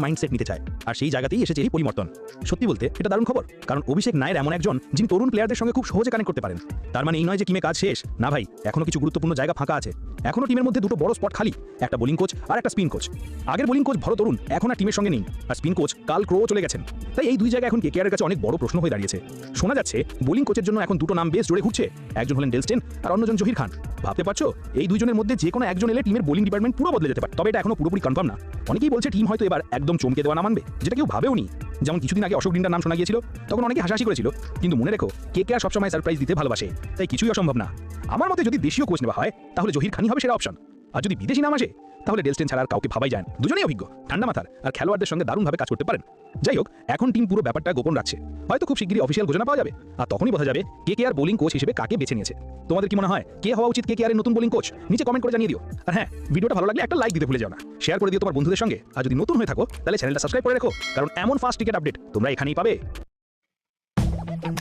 Mindset নিতে চায়, আর সেই জায়গাতেই এসেছে এই পরিবর্তন। সত্যি বলতে এটা দারুণ খবর, কারণ অভিষেক নায়ের এমন একজন যিনি তরুণ প্লেয়ারদের সঙ্গে খুব সহজে কানেক্ট করতে পারেন। তার মানে এই নয় যে টিমে কাজ শেষ, না ভাই, এখনো কিছু গুরুত্বপূর্ণ জায়গা ফাঁকা আছে। এখনো টিমের মধ্যে দুটো বড় স্পট খালি, একটা বোলিং কোচ আর একটা স্পিন কোচ। আগের বোলিং কোচ ভরত অরুণ এখন আর টিমের সঙ্গে নেই, আর স্পিন কোচ কাল ক্রো চলে গেছেন। তাই এই দুই জায়গা এখন কেকেআরের কাছে অনেক বড় প্রশ্ন হয়ে দাঁড়িয়েছে। শোনা যাচ্ছে বোলিং কোচের জন্য এখন দুটো নাম বেশ জোরে ঘুরছে, একজন হলেন ডেল স্টেন আর অন্যজন জহির খান। ভাবতে পারছো এই দুইজনের মধ্যে যে কোনো একজন এলে টিমের বোলিং ডিপার্টমেন্ট পুরো বদলে যেতে পারে। তবে এটা এখনো পুরোপুরি কনফার্ম না। অনেকেই বলছে টিম হয়তো এবার একদম চমকে দেওয়া না মানবে, যেটা কেউ ভাবেও নি। যেমন কিছুদিন আগে অশোক ডিন্ডার নাম শোনা গিয়েছিল, তখন অনেকে হাসাহাসি করেছিল, কিন্তু মনে রেখো কেকেআর সবসময় সারপ্রাইজ দিতে ভালোবাসে, তাই কিছুই অসম্ভব না। আমার মতে যদি দেশীয় কোচ নেওয়া হয় তাহলে জহির খানই হবে সেরা অপশন, আর যদি বিদেশি নাম আসে তাহলে ডেল স্টেন ছাড়া আর কাউকে ভাবাই যায় না। দুজনেই অভিজ্ঞ, ঠান্ডা মাথার, আর খেলোয়াড়দের সঙ্গে দারুণভাবে কাজ করতে পারেন। যাই হোক, এখন টিম পুরো ব্যাপারটা গোপন রাখছে, হয়তো খুব শীঘ্রই অফিসিয়াল ঘোষণা পাওয়া যাবে, আর তখনই বোঝা যাবে কেকেআর বোলিং কোচ হিসেবে কাকে বেছে নিয়েছে। তোমাদের কি মনে হয় কে হওয়া উচিত কেকেআর এর নতুন বোলিং কোচ? নিচে কমেন্ট করে জানিয়ে দিও। আর হ্যাঁ, ভিডিওটা ভালো লাগলে একটা লাইক দিতে ভুলে যাও না, শেয়ার করে দিও তোমার বন্ধুদের সঙ্গে, আর যদি নতুন হয়ে থাকো তাহলে চ্যানেলটা সাবস্ক্রাইব করে রাখো, কারণ এমন ফাস্ট ক্রিকেট আপডেট তোমরা এখানেই পাবে।